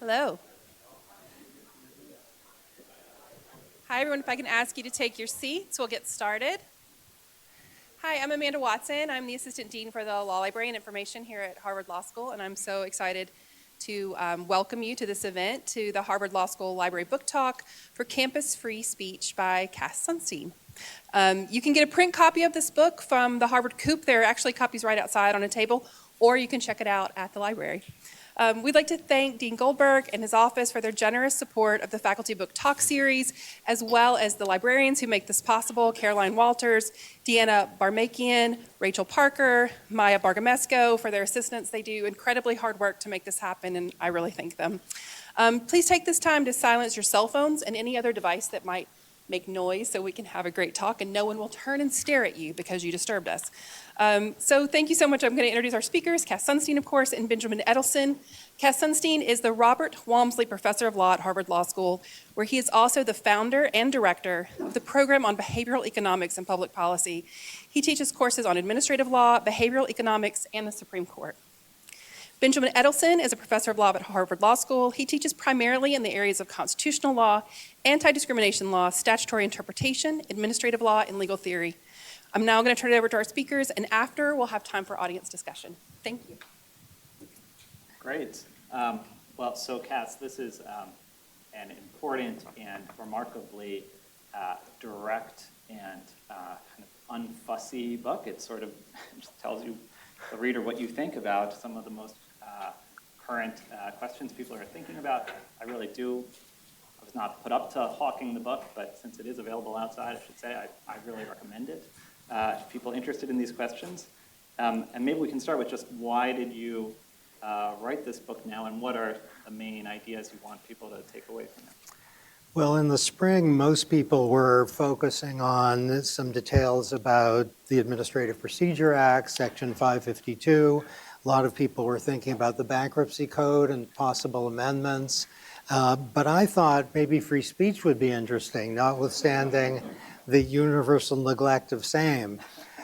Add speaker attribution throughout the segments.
Speaker 1: Hello. Hi, everyone. If I can ask you to take your seats, we'll get started. Hi, I'm Amanda Watson. I'm the Assistant Dean for the Law Library and Information here at Harvard Law School, and I'm so excited to welcome you to this event, to the Harvard Law School Library Book Talk for Campus Free Speech by Cass Sunstein. You can get a print copy of this book from the Harvard Coop. There are actually copies right outside on a table, or you can check it out at the library. We'd like to thank Dean Goldberg and his office for their generous support of the Faculty Book Talk series, as well as the librarians who make this possible: Caroline Walters, Deanna Barmakian, Rachel Parker, Maya Bargamesco, for their assistance. They do incredibly hard work to make this happen, and I really thank them. Please take this time to silence your cell phones and any other device that might make noise so we can have a great talk and no one will turn and stare at you because you disturbed us. So thank you so much. I'm going to introduce our speakers, Cass Sunstein, of course, and Benjamin Eidelson. Cass Sunstein is the Robert Walmsley Professor of Law at Harvard Law School, where he is also the founder and director of the program on behavioral economics and public policy. He teaches courses on administrative law, behavioral economics, and the Supreme Court. Benjamin Eidelson is a professor of law at Harvard Law School. He teaches primarily in the areas of constitutional law, anti-discrimination law, statutory interpretation, administrative law, and legal theory. I'm now going to turn it over to our speakers, and after, we'll have time for audience discussion. Thank you.
Speaker 2: Great. So Cass, this is an important and remarkably direct and kind of unfussy book. It sort of just tells you, the reader, what you think about some of the most current questions people are thinking about. I really do. I was not put up to hawking the book, but since it is available outside, I should say, I really recommend it to people interested in these questions. And maybe we can start with just, why did you write this book now, and what are the main ideas you want people to take away from it?
Speaker 3: Well, in the spring, most people were focusing on some details about the Administrative Procedure Act, Section 552. A lot of people were thinking about the Bankruptcy Code and possible amendments. But I thought maybe free speech would be interesting, notwithstanding the universal neglect of same.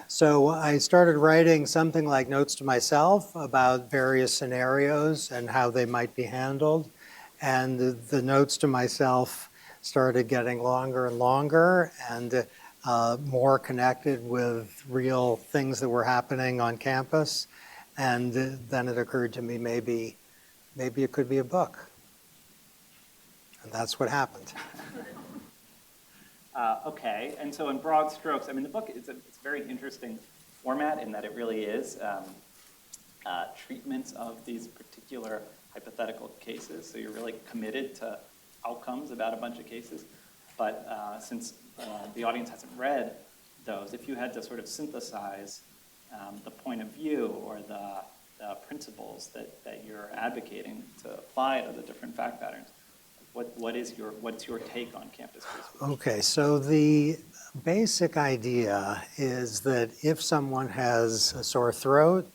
Speaker 3: So I started writing something like notes to myself about various scenarios and how they might be handled. And the notes to myself started getting longer and longer and more connected with real things that were happening on campus. And then it occurred to me, maybe it could be a book. And that's what happened.
Speaker 2: Okay, and so in broad strokes, I mean, the book is a very interesting format in that it really is treatments of these particular hypothetical cases. So you're really committed to outcomes about a bunch of cases. But since the audience hasn't read those, if you had to sort of synthesize the point of view or the principles that you're advocating to apply to the different fact patterns, what's your take on campus free speech?
Speaker 3: Okay, so the basic idea is that if someone has a sore throat,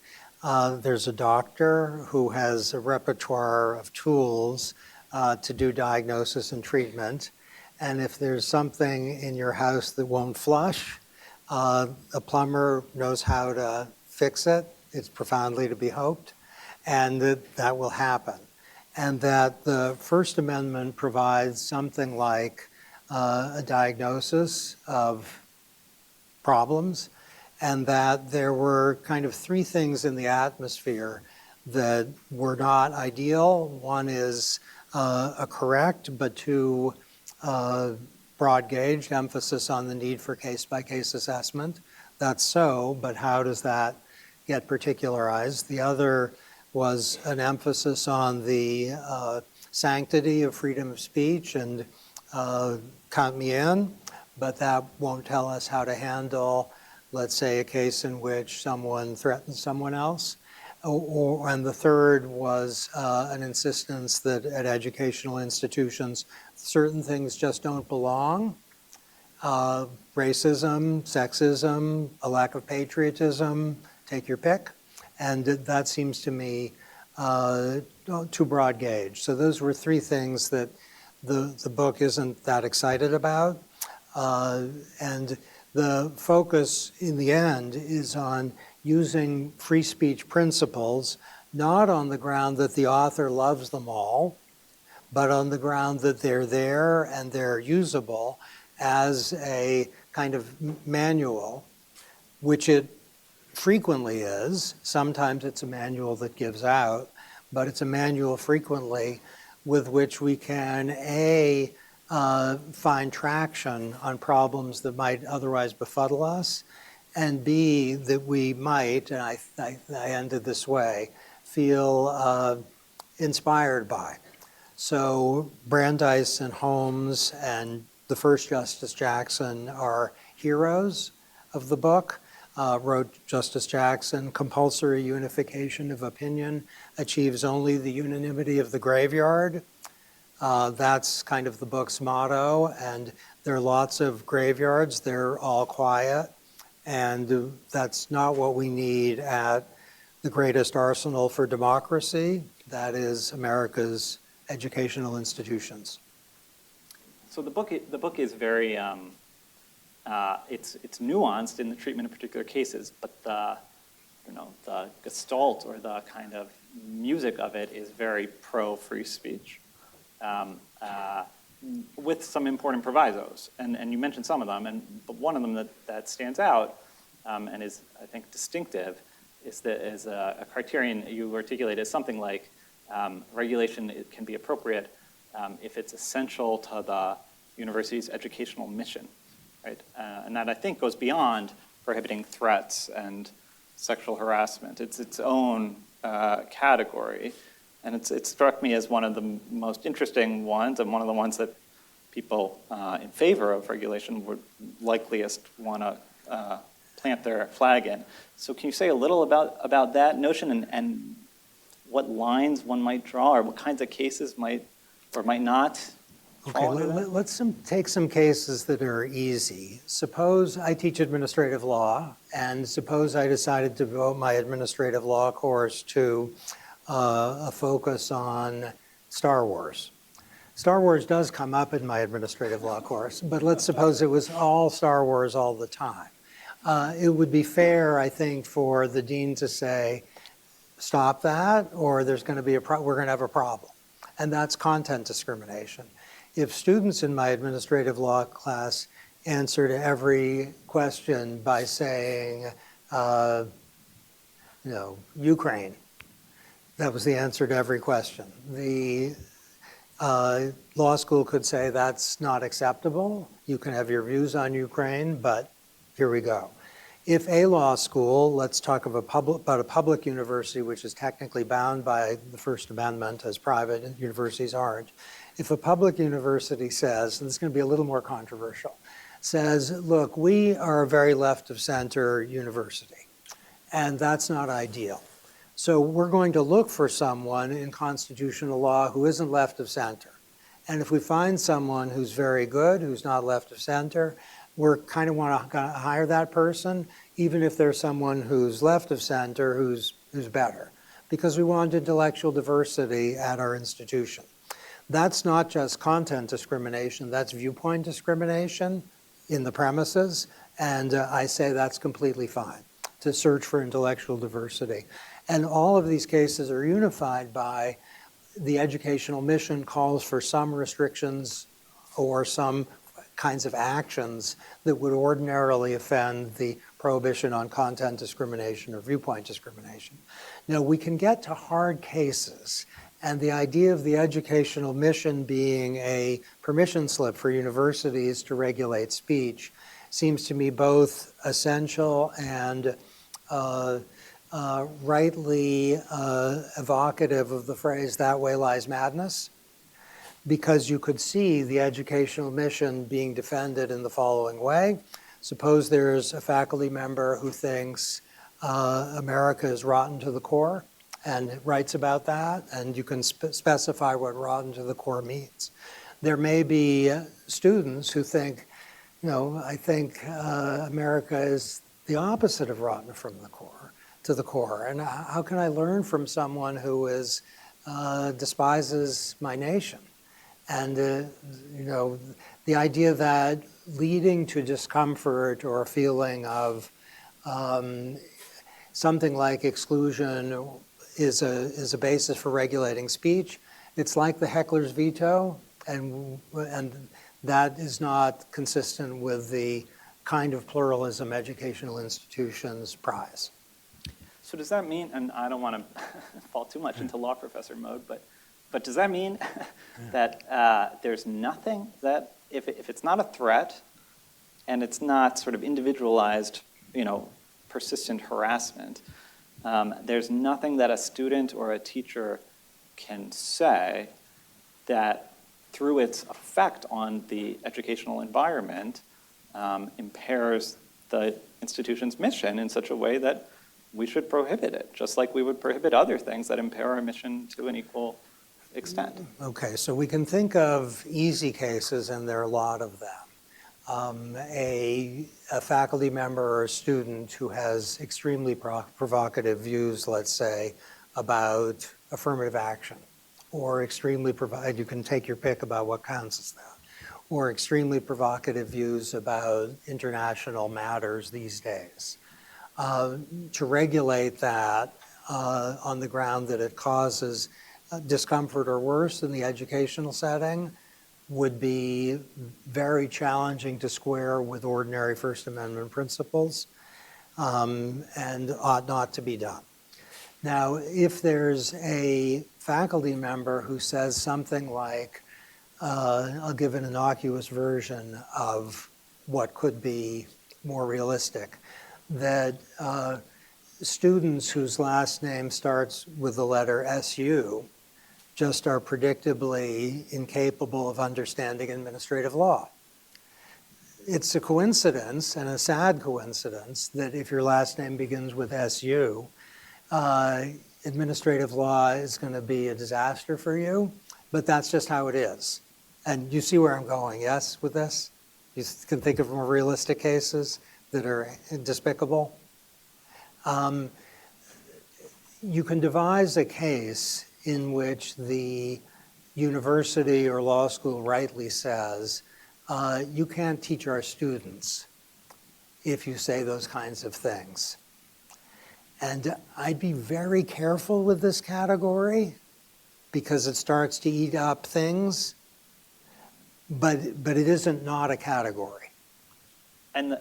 Speaker 3: there's a doctor who has a repertoire of tools to do diagnosis and treatment. And if there's something in your house that won't flush, a plumber knows how to fix it. It's profoundly to be hoped, and that will happen. And that the First Amendment provides something like a diagnosis of problems, and that there were kind of three things in the atmosphere that were not ideal. One is a correct but too broad gauge emphasis on the need for case-by-case assessment. That's so, but how does that get particularized? The other was an emphasis on the sanctity of freedom of speech and count me in, but that won't tell us how to handle, let's say, a case in which someone threatens someone else. And the third was an insistence that at educational institutions, certain things just don't belong. Racism, sexism, a lack of patriotism, take your pick. And that seems to me too broad gauge. So those were three things that the book isn't that excited about. And the focus in the end is on using free speech principles, not on the ground that the author loves them all, but on the ground that they're there and they're usable as a kind of manual, which it frequently is. Sometimes it's a manual that gives out, but it's a manual frequently with which we can, A, find traction on problems that might otherwise befuddle us, and B, that we might, and I ended this way, feel inspired by. So Brandeis and Holmes and the first Justice Jackson are heroes of the book. Wrote Justice Jackson, compulsory unification of opinion achieves only the unanimity of the graveyard. That's kind of the book's motto, and there are lots of graveyards. They're all quiet, and that's not what we need at the greatest arsenal for democracy, that is America's educational institutions.
Speaker 2: So the book is very, it's nuanced in the treatment of particular cases, but the gestalt or the kind of music of it is very pro-free speech, with some important provisos. And you mentioned some of them, but one of them that stands out and is, I think, distinctive is a criterion you articulate as something like regulation can be appropriate if it's essential to the university's educational mission, right? And that, I think, goes beyond prohibiting threats and sexual harassment. It's its own category, and it struck me as one of the most interesting ones, and one of the ones that people in favor of regulation would likeliest want to plant their flag in. So can you say a little about that notion and what lines one might draw, or what kinds of cases might or might not fall under that?
Speaker 3: Let's take some cases that are easy. Suppose I teach administrative law, and suppose I decided to devote my administrative law course to a focus on Star Wars. Star Wars does come up in my administrative law course, but let's suppose it was all Star Wars all the time. It would be fair, I think, for the dean to say, stop that, or there's going to be we're going to have a problem. And that's content discrimination. If students in my administrative law class answer to every question by saying, Ukraine, that was the answer to every question. The law school could say that's not acceptable. You can have your views on Ukraine, but here we go. If a law school, let's talk about a public university, which is technically bound by the First Amendment, as private universities aren't. If a public university says, and this is going to be a little more controversial, says, look, we are a very left of center university, and that's not ideal. So we're going to look for someone in constitutional law who isn't left of center. And if we find someone who's very good, who's not left of center, we're kind of want to hire that person, even if there's someone who's left of center who's better, because we want intellectual diversity at our institution. That's not just content discrimination, that's viewpoint discrimination in the premises, and I say that's completely fine, to search for intellectual diversity. And all of these cases are unified by the educational mission calls for some restrictions or some kinds of actions that would ordinarily offend the prohibition on content discrimination or viewpoint discrimination. Now, we can get to hard cases, and the idea of the educational mission being a permission slip for universities to regulate speech seems to me both essential and rightly evocative of the phrase, "that way lies madness," because you could see the educational mission being defended in the following way. Suppose there's a faculty member who thinks America is rotten to the core and writes about that, and you can specify what rotten to the core means. There may be students who think, I think America is the opposite of rotten from the core to the core. And how can I learn from someone who despises my nation? And the idea that leading to discomfort or a feeling of something like exclusion is a basis for regulating speech It's like the heckler's veto, and that is not consistent with the kind of pluralism educational institutions prize.
Speaker 2: So does that mean, and I don't want to fall too much into law professor mode, but does that mean that there's nothing that, if it's not a threat and it's not sort of individualized, persistent harassment, there's nothing that a student or a teacher can say that through its effect on the educational environment impairs the institution's mission in such a way that we should prohibit it, just like we would prohibit other things that impair our mission to an equal extent.
Speaker 3: Okay, so we can think of easy cases, and there are a lot of them. A faculty member or a student who has extremely provocative views, let's say, about affirmative action, or you can take your pick about what counts as that, or extremely provocative views about international matters these days. To regulate that on the ground that it causes discomfort or worse in the educational setting would be very challenging to square with ordinary First Amendment principles and ought not to be done. Now, if there's a faculty member who says something like, I'll give an innocuous version of what could be more realistic, that students whose last name starts with the letter SU just are predictably incapable of understanding administrative law. It's a coincidence, and a sad coincidence, that if your last name begins with SU, administrative law is going to be a disaster for you, but that's just how it is. And you see where I'm going, yes, with this? You can think of more realistic cases that are despicable. You can devise a case in which the university or law school rightly says, you can't teach our students if you say those kinds of things. And I'd be very careful with this category because it starts to eat up things, but it isn't not a category.
Speaker 2: And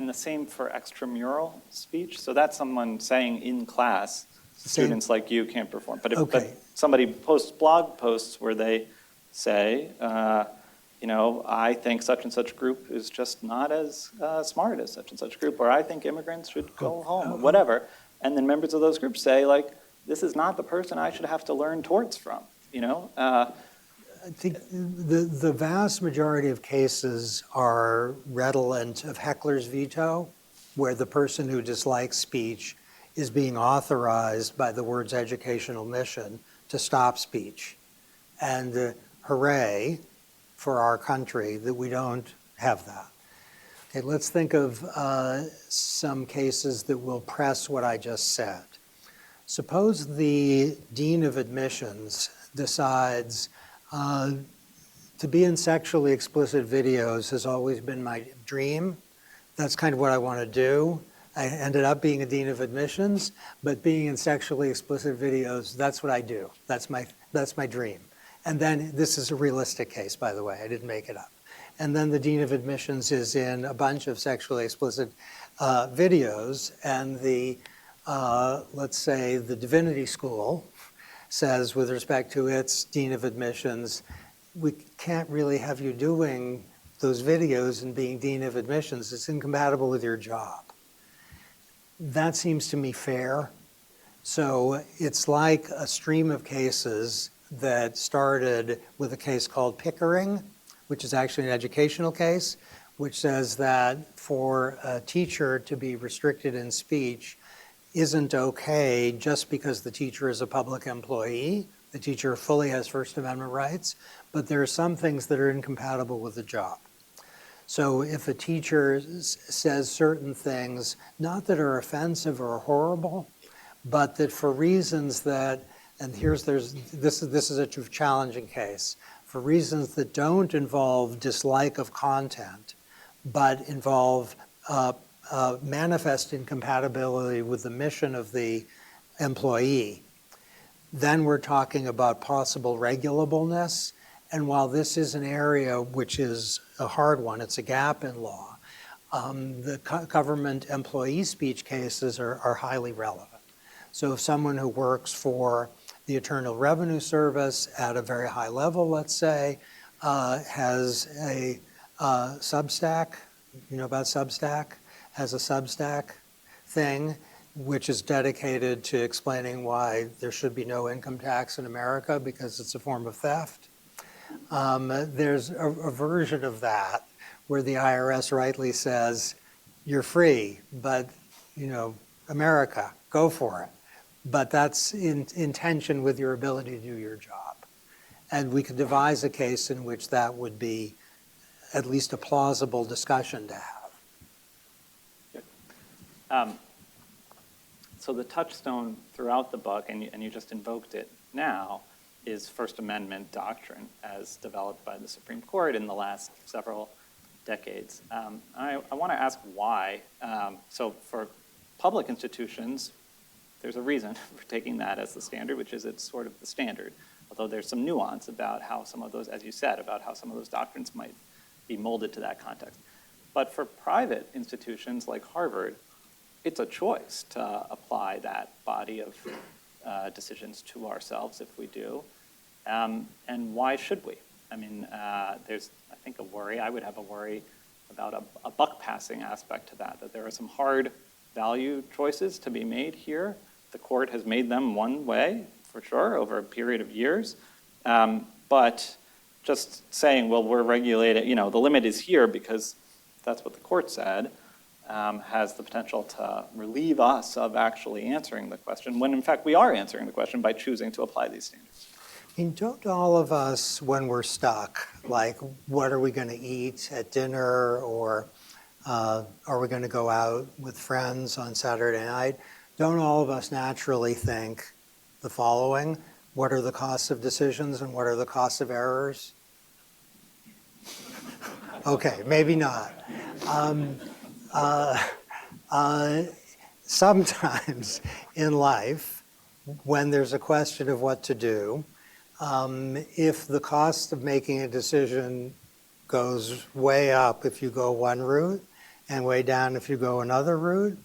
Speaker 2: the same for extramural speech. So that's someone saying in class, students like you can't perform. But if but somebody posts blog posts where they say, I think such and such group is just not as smart as such and such group, or I think immigrants should go home, or whatever. And then members of those groups say, this is not the person I should have to learn torts from,
Speaker 3: I think the vast majority of cases are redolent of heckler's veto, where the person who dislikes speech is being authorized by the word's educational mission to stop speech. And hooray for our country that we don't have that. Okay, let's think of some cases that will press what I just said. Suppose the dean of admissions decides to be in sexually explicit videos has always been my dream. That's kind of what I want to do. I ended up being a dean of admissions, but being in sexually explicit videos, that's what I do. That's my dream. And then, this is a realistic case, by the way, I didn't make it up. And then the dean of admissions is in a bunch of sexually explicit videos, and let's say the divinity school says, with respect to its dean of admissions, we can't really have you doing those videos and being dean of admissions. It's incompatible with your job. That seems to me fair. So it's like a stream of cases that started with a case called Pickering, which is actually an educational case, which says that for a teacher to be restricted in speech isn't okay just because the teacher is a public employee. The teacher fully has First Amendment rights, but there are some things that are incompatible with the job. So if a teacher says certain things, not that are offensive or horrible, but that for reasons that, and this is a challenging case, for reasons that don't involve dislike of content, but involve manifest incompatibility with the mission of the employee, Then we're talking about possible regulableness. And while this is an area which is a hard one, it's a gap in law, the government employee speech cases are highly relevant. So if someone who works for the Internal Revenue Service at a very high level, let's say, has a Substack, you know about Substack? Has a Substack thing which is dedicated to explaining why there should be no income tax in America because it's a form of theft. There's a version of that where the IRS rightly says, you're free, but, you know, America, go for it. But that's in tension with your ability to do your job. And we could devise a case in which that would be at least a plausible discussion to have.
Speaker 2: So the touchstone throughout the book, and you just invoked it now, is First Amendment doctrine as developed by the Supreme Court in the last several decades. I want to ask why. So for public institutions, there's a reason for taking that as the standard, which is it's sort of the standard, although there's some nuance about how some of those, as you said, about how some of those doctrines might be molded to that context. But for private institutions like Harvard, it's a choice to apply that body of decisions to ourselves if we do. And why should we? I mean, there's, I think, a worry. I would have a worry about a buck passing aspect to that there are some hard value choices to be made here. The court has made them one way, for sure, over a period of years. But just saying, well, we're regulated, you know, the limit is here because that's what the court said, has the potential to relieve us of actually answering the question, when in fact we are answering the question by choosing to apply these standards.
Speaker 3: I mean, don't all of us, when we're stuck, like what are we going to eat at dinner, or are we going to go out with friends on Saturday night, don't all of us naturally think the following: what are the costs of decisions and what are the costs of errors? Okay, maybe not. Sometimes in life, when there's a question of what to do, if the cost of making a decision goes way up if you go one route and way down if you go another route,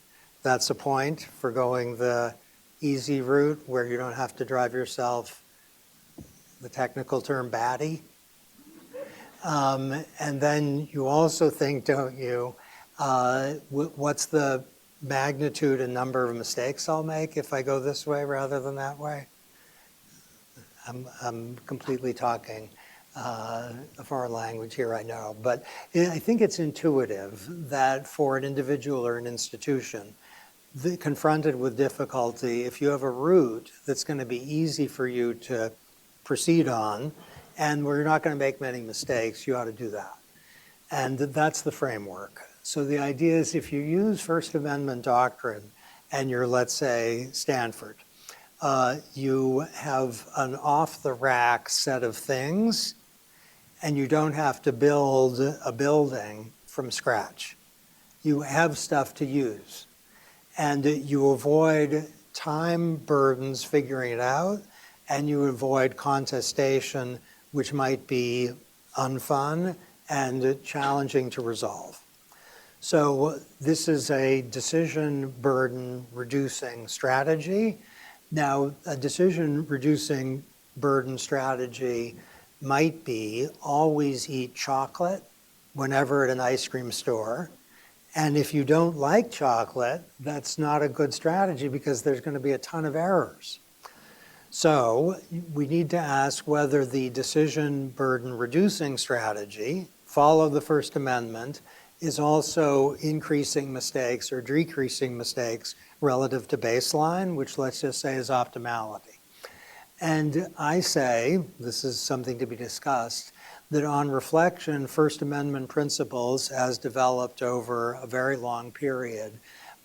Speaker 3: that's a point for going the easy route where you don't have to drive yourself, the technical term, batty. And then you also think, don't you, what's the magnitude and number of mistakes I'll make if I go this way rather than that way? I'm completely talking a foreign language here, I know. But I think it's intuitive that for an individual or an institution, confronted with difficulty, if you have a route that's going to be easy for you to proceed on, and where you're not going to make many mistakes, you ought to do that. And that's the framework. So the idea is if you use First Amendment doctrine and you're, let's say, Stanford, you have an off-the-rack set of things, and you don't have to build a building from scratch. You have stuff to use. And you avoid time burdens figuring it out, and you avoid contestation, which might be unfun and challenging to resolve. So this is a decision burden reducing strategy. Now, a decision reducing burden strategy might be always eat chocolate whenever at an ice cream store. And if you don't like chocolate, that's not a good strategy because there's going to be a ton of errors. So we need to ask whether the decision burden reducing strategy, follow the First Amendment, is also increasing mistakes or decreasing mistakes relative to baseline, which let's just say is optimality. And I say, this is something to be discussed, that on reflection, First Amendment principles, as developed over a very long period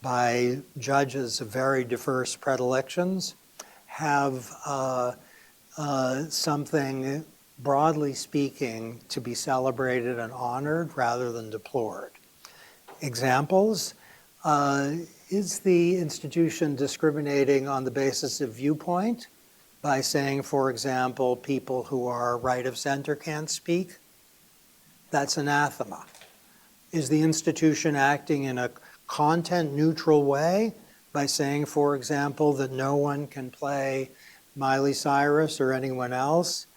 Speaker 3: by judges of very diverse predilections, have something, broadly speaking, to be celebrated and honored rather than deplored. Examples: is the institution discriminating on the basis of viewpoint? by saying, for example, people who are right of center can't speak? That's anathema. Is the institution acting in a content-neutral way by saying, for example, that no one can play Miley Cyrus or anyone else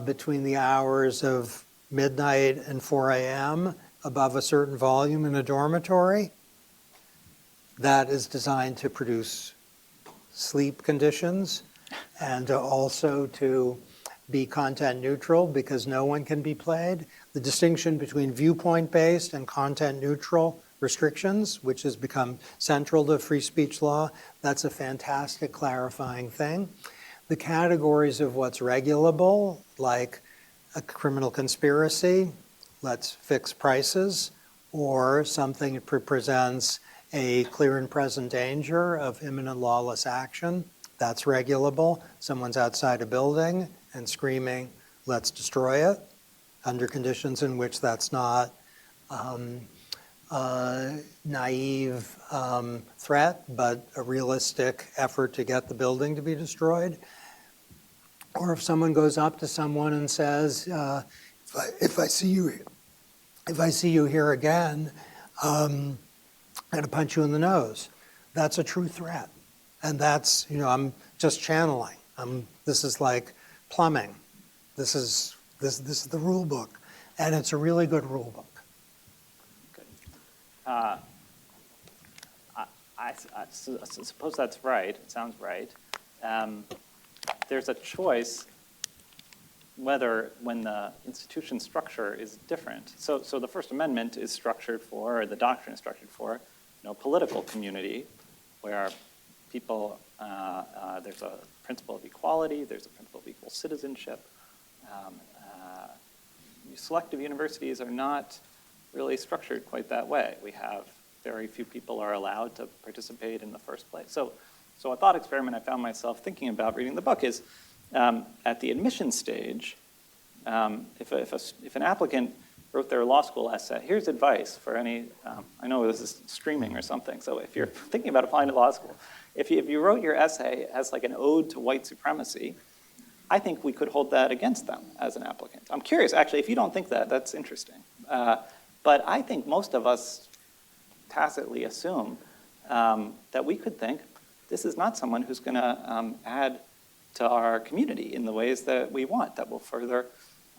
Speaker 3: between the hours of midnight and 4 a.m. above a certain volume in a dormitory? That is designed to produce sleep conditions and also to be content neutral because no one can be played. The distinction between viewpoint-based and content-neutral restrictions, which has become central to free speech law, that's a fantastic clarifying thing. The categories of what's regulable, like a criminal conspiracy, let's fix prices, or something that presents a clear and present danger of imminent lawless action, that's regulable. Someone's outside a building and screaming, let's destroy it, under conditions in which that's not naive threat, but a realistic effort to get the building to be destroyed. Or if someone goes up to someone and says, if I see you here again, I'm going to punch you in the nose. That's a true threat. And that's, I'm just channeling. This is like plumbing. This is the rule book. And it's a really good rule book.
Speaker 2: I suppose that's right. It sounds right. There's a choice whether when the institution structure is different. So the First Amendment is structured for, or the Doctrine is structured for, political community, where people, there's a principle of equality, there's a principle of equal citizenship. Selective universities are not really structured quite that way. We have very few people are allowed to participate in the first place. So a thought experiment I found myself thinking about reading the book is at the admission stage, if an applicant wrote their law school essay, here's advice for any, I know this is streaming or something, so if you're thinking about applying to law school, if you wrote your essay as like an ode to white supremacy, I think we could hold that against them as an applicant. I'm curious, actually, if you don't think that, that's interesting. But I think most of us tacitly assume that we could think this is not someone who's going to add to our community in the ways that we want, that will further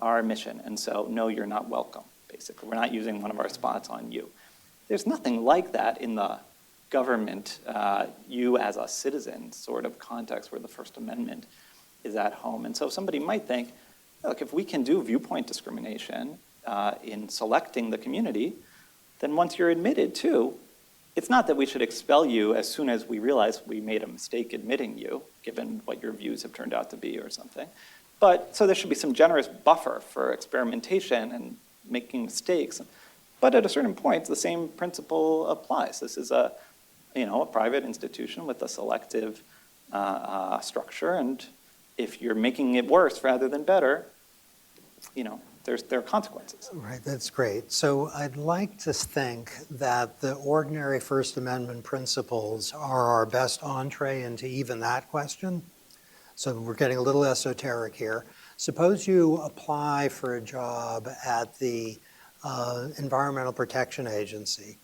Speaker 2: our mission. And so, no, you're not welcome, basically. We're not using one of our spots on you. There's nothing like that in the government, you as a citizen sort of context where the First Amendment is at home. And so somebody might think, look, if we can do viewpoint discrimination in selecting the community, then once you're admitted too, it's not that we should expel you as soon as we realize we made a mistake admitting you, given what your views have turned out to be or something. But so there should be some generous buffer for experimentation and making mistakes. But at a certain point, the same principle applies. This is a private institution with a selective structure, and if you're making it worse rather than better, there are consequences.
Speaker 3: Right, that's great. So I'd like to think that the ordinary First Amendment principles are our best entree into even that question. So we're getting a little esoteric here. Suppose you apply for a job at the Environmental Protection Agency,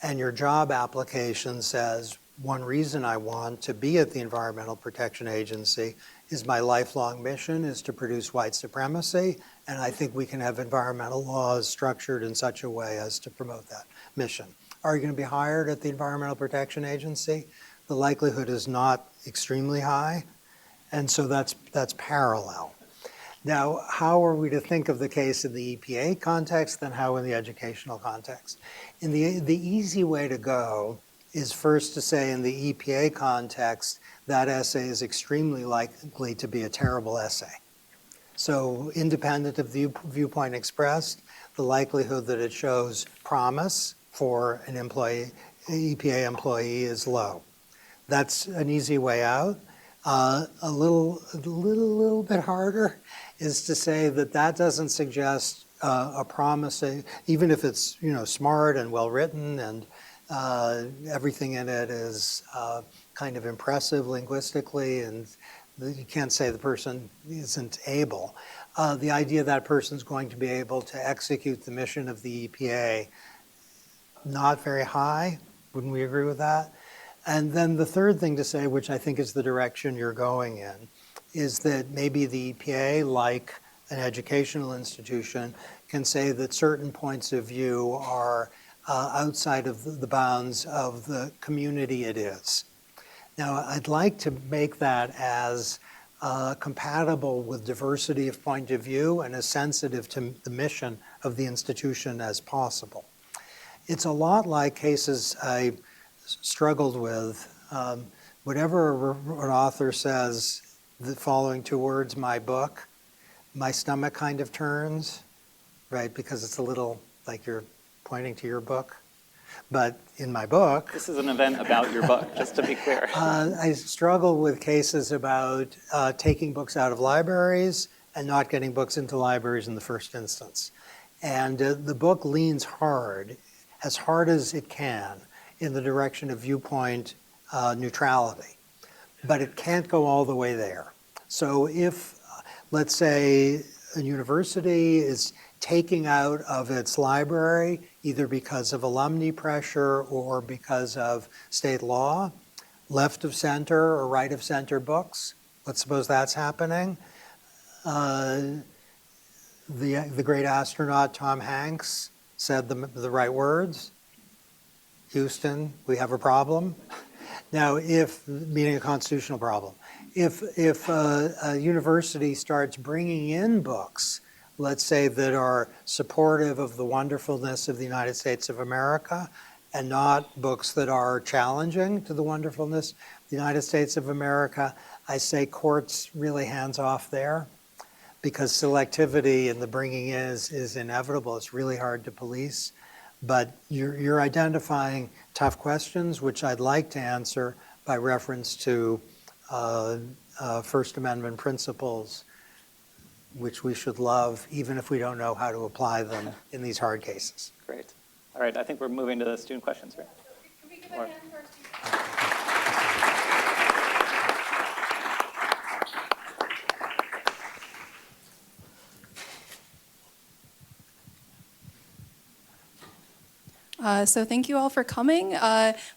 Speaker 3: and your job application says, one reason I want to be at the Environmental Protection Agency is my lifelong mission is to produce white supremacy, and I think we can have environmental laws structured in such a way as to promote that mission. Are you going to be hired at the Environmental Protection Agency? The likelihood is not extremely high, and so that's parallel. Now, how are we to think of the case in the EPA context, then how in the educational context? In the easy way to go is first to say in the EPA context, that essay is extremely likely to be a terrible essay. So independent of the viewpoint expressed, the likelihood that it shows promise for an EPA employee is low. That's an easy way out. A little bit harder is to say that doesn't suggest a promise, even if it's smart and well written and everything in it is kind of impressive linguistically and You can't say the person isn't able. The idea that person's going to be able to execute the mission of the EPA, not very high. Wouldn't we agree with that? And then the third thing to say, which I think is the direction you're going in, is that maybe the EPA, like an educational institution, can say that certain points of view are outside of the bounds of the community it is. Now, I'd like to make that as compatible with diversity of point of view and as sensitive to the mission of the institution as possible. It's a lot like cases I struggled with. Whatever an author says, the following two words, my book, my stomach kind of turns, right? Because it's a little like you're pointing to your book. But in my book...
Speaker 2: This is an event about your book, just to be clear.
Speaker 3: I struggle with cases about taking books out of libraries and not getting books into libraries in the first instance. And the book leans hard as it can, in the direction of viewpoint neutrality. But it can't go all the way there. So if, let's say, a university is taking out of its library, either because of alumni pressure or because of state law, left of center or right of center books, let's suppose that's happening. The great astronaut Tom Hanks said the right words. Houston, we have a problem. Now, meaning a constitutional problem, if a university starts bringing in books, let's say, that are supportive of the wonderfulness of the United States of America and not books that are challenging to the wonderfulness of the United States of America, I say courts really hands off there, because selectivity in the bringing in is inevitable. It's really hard to police. But you're identifying tough questions, which I'd like to answer by reference to First Amendment principles, which we should love, even if we don't know how to apply them in these hard cases.
Speaker 2: Great. All right, I think we're moving to the student questions, right?
Speaker 1: Can we give a hand to our
Speaker 4: So thank you all for coming.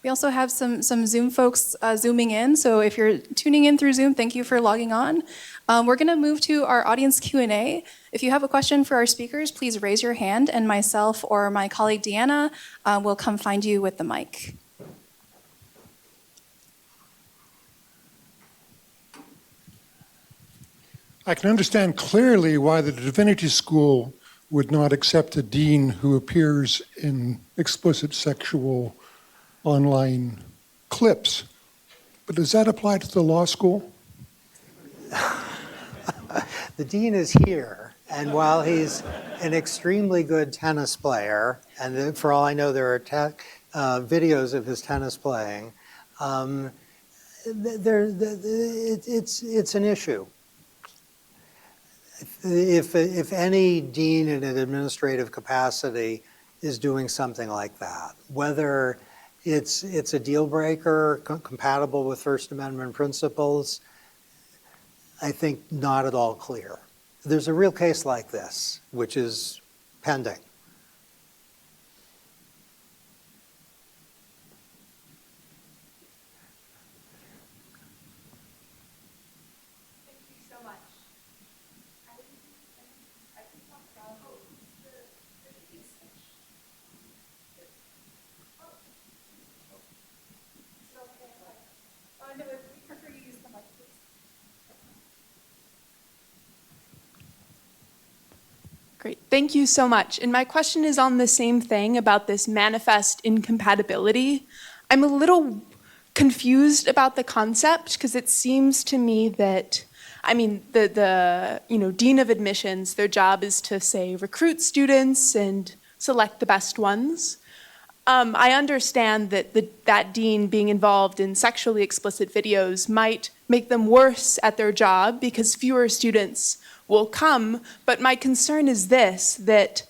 Speaker 4: We also have some Zoom folks Zooming in. So if you're tuning in through Zoom, thank you for logging on. We're going to move to our audience Q&A. If you have a question for our speakers, please raise your hand, and myself or my colleague Deanna will come find you with the mic.
Speaker 5: I can understand clearly why the Divinity School would not accept a dean who appears in explicit sexual online clips. But does that apply to the law school?
Speaker 3: The dean is here, and while he's an extremely good tennis player, and for all I know there are videos of his tennis playing, it's an issue. If any dean in an administrative capacity is doing something like that, whether it's a deal breaker compatible with First Amendment principles, I think not at all clear. There's a real case like this, which is pending.
Speaker 6: Great, thank you so much. And my question is on the same thing about this manifest incompatibility. I'm a little confused about the concept, because it seems to me that, I mean, the dean of admissions, their job is to, say, recruit students and select the best ones. I understand that that dean being involved in sexually explicit videos might make them worse at their job because fewer students will come, but my concern is this, that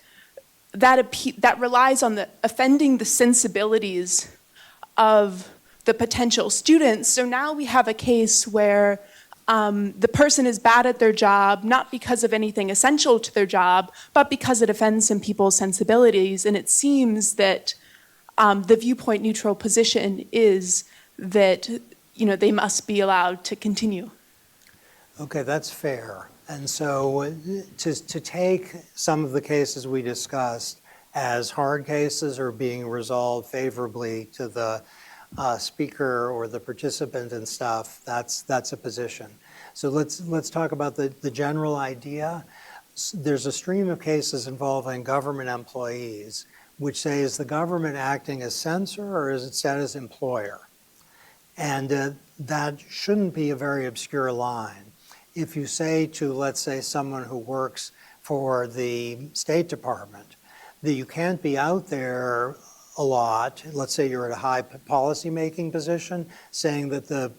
Speaker 6: relies on offending the sensibilities of the potential students. So now we have a case where the person is bad at their job, not because of anything essential to their job, but because it offends some people's sensibilities. And it seems that the viewpoint neutral position is that, they must be allowed to continue.
Speaker 3: Okay, that's fair. And so to take some of the cases we discussed as hard cases or being resolved favorably to the speaker or the participant and stuff, that's a position. So let's talk about the general idea. There's a stream of cases involving government employees which say, is the government acting as censor or is it set as employer? And that shouldn't be a very obscure line. If you say to, let's say, someone who works for the State Department, that you can't be out there a lot, let's say you're at a high policy-making position, saying that the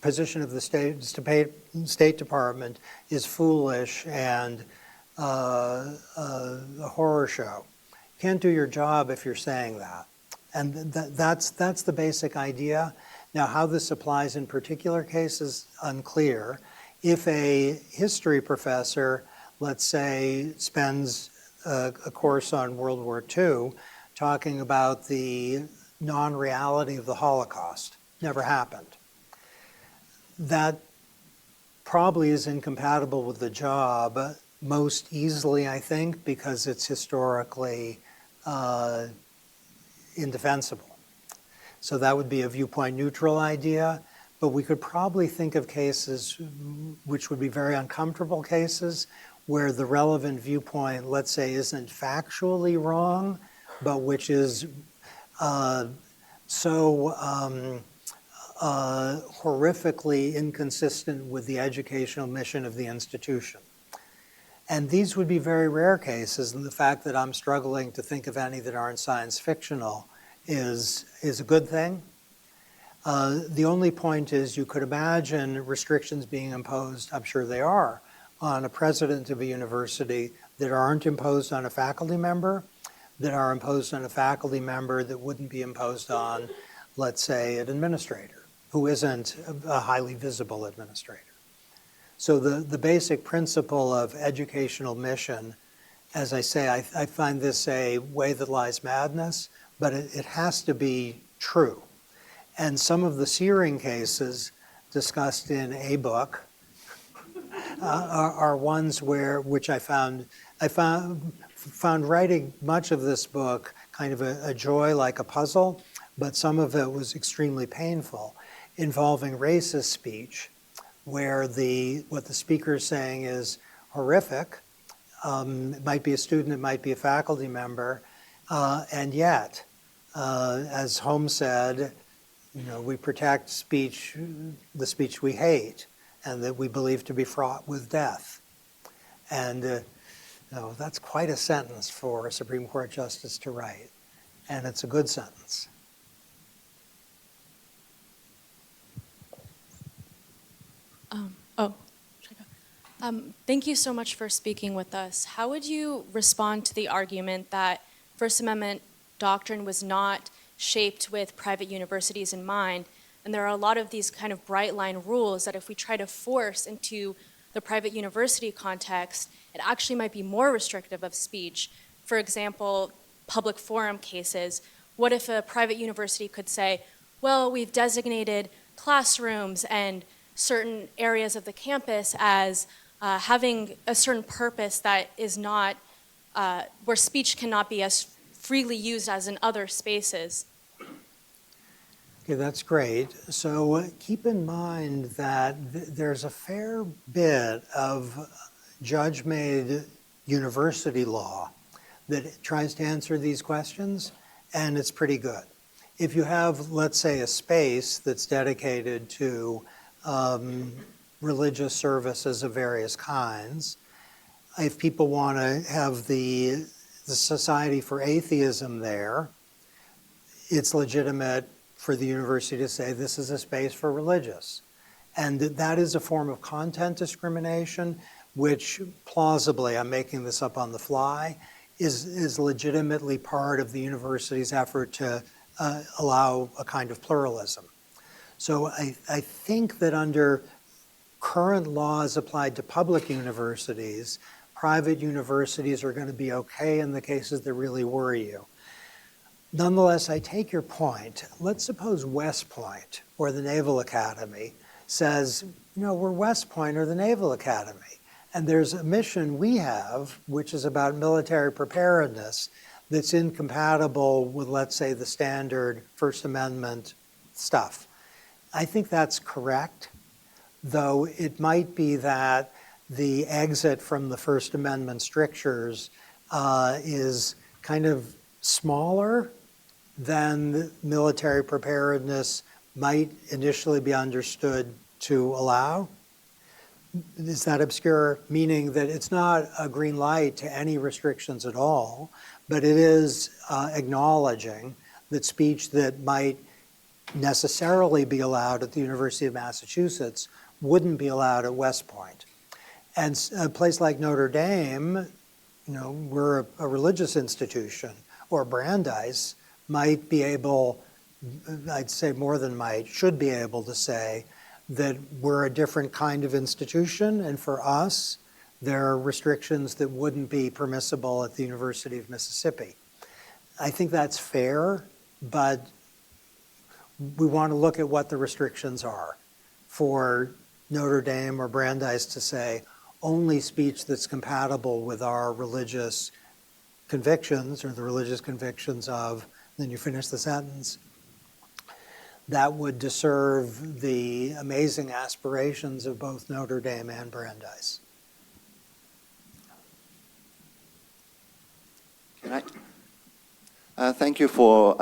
Speaker 3: position of the State Department is foolish and a horror show. You can't do your job if you're saying that. And that's the basic idea. Now, how this applies in particular cases, unclear. If a history professor, let's say, spends a course on World War II talking about the non-reality of the Holocaust, never happened, that probably is incompatible with the job most easily, I think, because it's historically indefensible. So that would be a viewpoint neutral idea, but we could probably think of cases which would be very uncomfortable cases where the relevant viewpoint, let's say, isn't factually wrong, but which is so horrifically inconsistent with the educational mission of the institution. And these would be very rare cases, and the fact that I'm struggling to think of any that aren't science fictional is a good thing. The only point is you could imagine restrictions being imposed, I'm sure they are, on a president of a university that aren't imposed on a faculty member, that are imposed on a faculty member that wouldn't be imposed on, let's say, an administrator who isn't a highly visible administrator. So the basic principle of educational mission, as I say, I find this a way that lies madness, but it has to be true. And some of the searing cases discussed in a book are ones which I found writing much of this book kind of a joy, like a puzzle, but some of it was extremely painful, involving racist speech, where what the speaker is saying is horrific. It might be a student, it might be a faculty member, and yet, as Holmes said, we protect speech, the speech we hate, and that we believe to be fraught with death. And that's quite a sentence for a Supreme Court justice to write, and it's a good sentence.
Speaker 7: Thank you so much for speaking with us. How would you respond to the argument that First Amendment doctrine was not shaped with private universities in mind, and there are a lot of these kind of bright line rules that if we try to force into the private university context, it actually might be more restrictive of speech. For example, public forum cases. What if a private university could say, well, we've designated classrooms and certain areas of the campus as having a certain purpose that is not, where speech cannot be as freely used as in other spaces.
Speaker 3: Okay, that's great. So keep in mind that there's a fair bit of judge-made university law that tries to answer these questions, and it's pretty good. If you have, let's say, a space that's dedicated to religious services of various kinds, if people want to have the Society for Atheism there, it's legitimate for the university to say this is a space for religious. And that is a form of content discrimination, which plausibly, I'm making this up on the fly, is legitimately part of the university's effort to allow a kind of pluralism. So I think that under current laws applied to public universities, private universities are going to be okay in the cases that really worry you. Nonetheless, I take your point. Let's suppose West Point or the Naval Academy says, we're West Point or the Naval Academy, and there's a mission we have, which is about military preparedness, that's incompatible with, let's say, the standard First Amendment stuff. I think that's correct, though it might be that the exit from the First Amendment strictures is kind of smaller than military preparedness might initially be understood to allow. Is that obscure? Meaning that it's not a green light to any restrictions at all, but it is acknowledging that speech that might necessarily be allowed at the University of Massachusetts wouldn't be allowed at West Point. And a place like Notre Dame, we're a religious institution, or Brandeis might be able, I'd say more than might, should be able to say that we're a different kind of institution, and for us, there are restrictions that wouldn't be permissible at the University of Mississippi. I think that's fair, but we want to look at what the restrictions are. For Notre Dame or Brandeis to say only speech that's compatible with our religious convictions or the religious convictions of, then you finish the sentence, that would disserve the amazing aspirations of both Notre Dame and Brandeis.
Speaker 8: Thank you for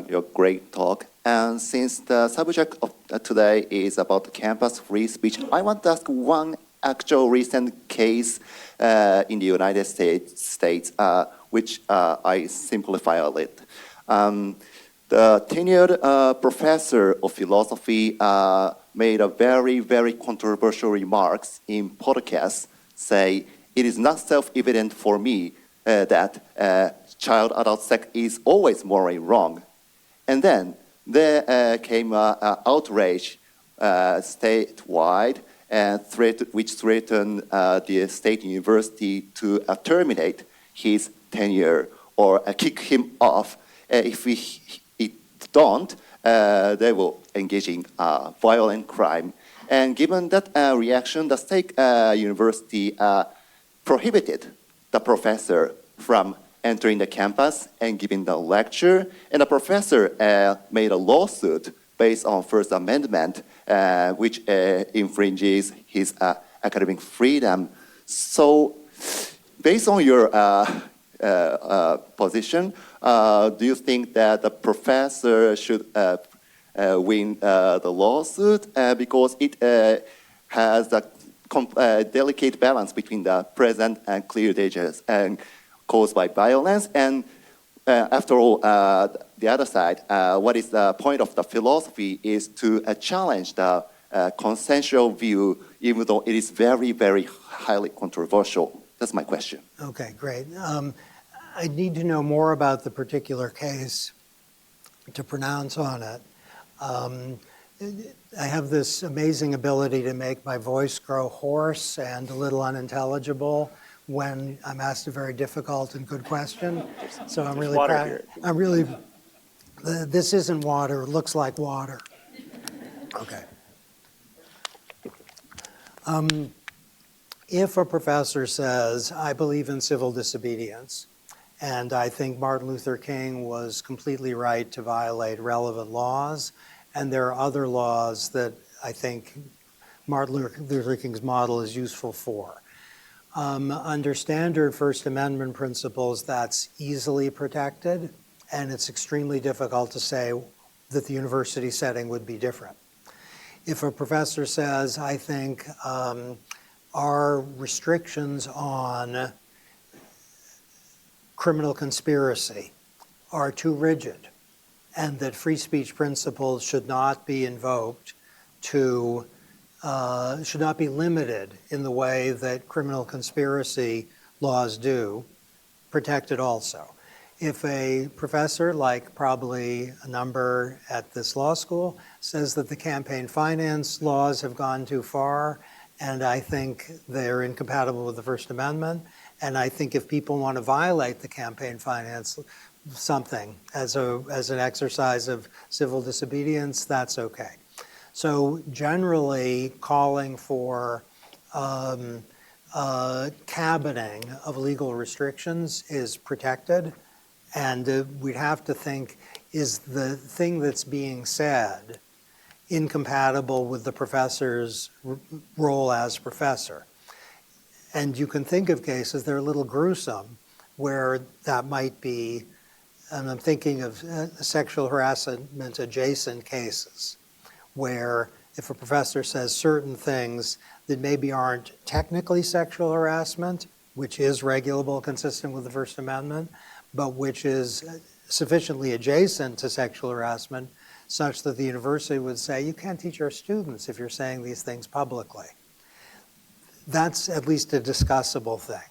Speaker 8: your great talk. And since the subject of today is about campus free speech, I want to ask one actual recent case in the United States, which I simplify a little. The tenured professor of philosophy made a very, very controversial remarks in podcast, say, it is not self-evident for me that child-adult sex is always morally wrong. And then there came an outrage statewide, and which threatened the state university to terminate his tenure or kick him off. If it don't, they will engage in violent crime. And given that reaction, the state university prohibited the professor from entering the campus and giving the lecture. And the professor made a lawsuit based on First Amendment, which infringes his academic freedom. So based on your position, do you think that the professor should win the lawsuit because it has a delicate balance between the present and clear dangers and caused by violence? And after all, the other side, what is the point of the philosophy is to challenge the consensual view, even though it is very, very highly controversial. That's my question.
Speaker 3: Okay, great. I need to know more about the particular case to pronounce on it. I have this amazing ability to make my voice grow hoarse and a little unintelligible when I'm asked a very difficult and good question. So I'm really proud. This isn't water, it looks like water. Okay. If a professor says, I believe in civil disobedience, and I think Martin Luther King was completely right to violate relevant laws, and there are other laws that I think Martin Luther King's model is useful for. Under standard First Amendment principles, that's easily protected, and it's extremely difficult to say that the university setting would be different. If a professor says, I think our restrictions on criminal conspiracy are too rigid, and that free speech principles should not be invoked to, should not be limited in the way that criminal conspiracy laws do, protected also. If a professor, like probably a number at this law school, says that the campaign finance laws have gone too far And I think they're incompatible with the First Amendment. And I think if people want to violate the campaign finance something as an exercise of civil disobedience, that's okay. So generally, calling for cabining of legal restrictions is protected. And we'd have to think, is the thing that's being said incompatible with the professor's role as professor? And you can think of cases, they're a little gruesome, where that might be, and I'm thinking of sexual harassment adjacent cases, where if a professor says certain things that maybe aren't technically sexual harassment, which is regulable consistent with the First Amendment, but which is sufficiently adjacent to sexual harassment such that the university would say, you can't teach our students if you're saying these things publicly. That's at least a discussable thing.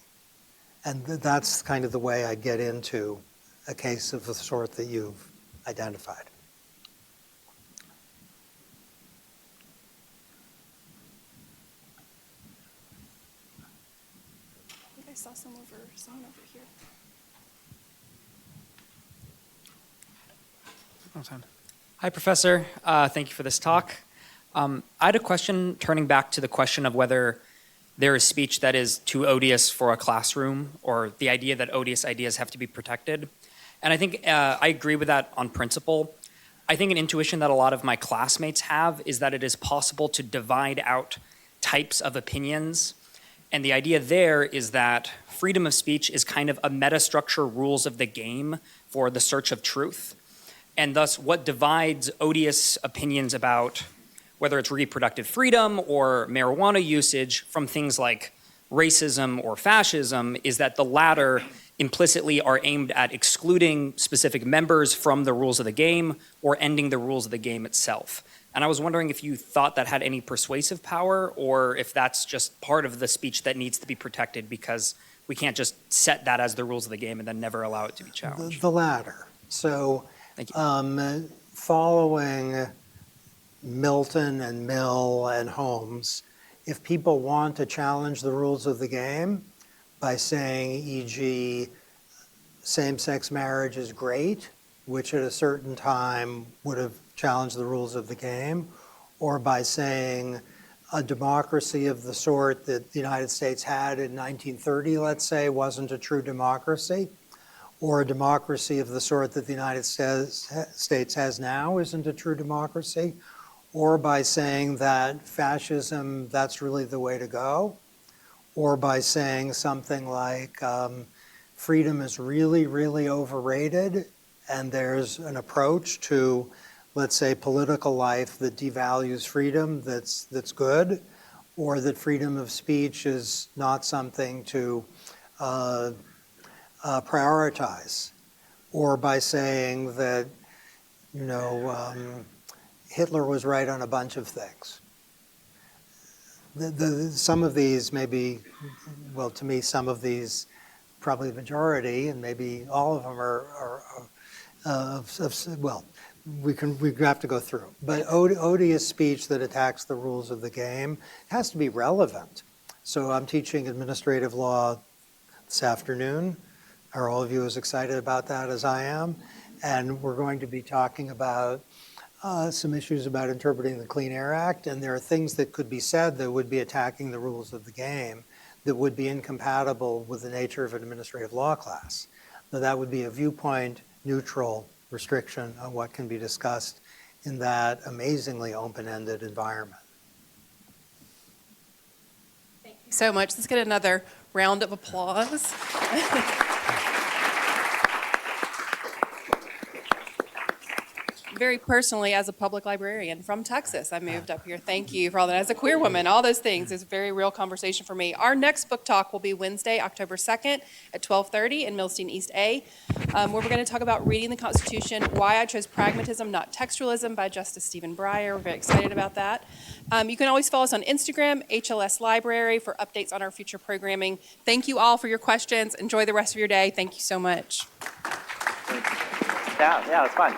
Speaker 3: And that's kind of the way I get into a case of the sort that you've identified.
Speaker 4: I think I saw someone over here.
Speaker 9: Hi, Professor. Thank you for this talk. I had a question turning back to the question of whether there is speech that is too odious for a classroom, or the idea that odious ideas have to be protected. And I think I agree with that on principle. I think an intuition that a lot of my classmates have is that it is possible to divide out types of opinions. And the idea there is that freedom of speech is kind of a metastructure rules of the game for the search of truth. And thus, what divides odious opinions about whether it's reproductive freedom or marijuana usage from things like racism or fascism is that the latter implicitly are aimed at excluding specific members from the rules of the game or ending the rules of the game itself. And I was wondering if you thought that had any persuasive power, or if that's just part of the speech that needs to be protected because we can't just set that as the rules of the game and then never allow it to be challenged.
Speaker 3: The latter. So
Speaker 9: Thank you.
Speaker 3: Following Milton and Mill and Holmes, if people want to challenge the rules of the game by saying, e.g., same-sex marriage is great, which at a certain time would have challenged the rules of the game, or by saying a democracy of the sort that the United States had in 1930, let's say, wasn't a true democracy, or a democracy of the sort that the United States has now isn't a true democracy, or by saying that fascism, that's really the way to go, or by saying something like freedom is really, really overrated, and there's an approach to, let's say, political life that devalues freedom that's good, or that freedom of speech is not something to prioritize, or by saying that, Hitler was right on a bunch of things. Some of these maybe, well, to me, some of these, probably the majority, and maybe all of them well, we have to go through. But odious speech that attacks the rules of the game has to be relevant. So I'm teaching administrative law this afternoon. Are all of you as excited about that as I am? And we're going to be talking about some issues about interpreting the Clean Air Act, and there are things that could be said that would be attacking the rules of the game that would be incompatible with the nature of an administrative law class. Now, that would be a viewpoint neutral restriction on what can be discussed in that amazingly open-ended environment.
Speaker 1: Thank you so much. Let's get another round of applause. Very personally, as a public librarian from Texas, I moved up here. Thank you for all that. As a queer woman, all those things is a very real conversation for me. Our next book talk will be Wednesday, October 2nd at 12:30 in Milstein East A, where we're going to talk about reading the Constitution, why I chose pragmatism, not textualism, by Justice Stephen Breyer. We're very excited about that. You can always follow us on Instagram, HLS Library, for updates on our future programming. Thank you all for your questions. Enjoy the rest of your day. Thank you so much.
Speaker 2: Yeah, it's fun.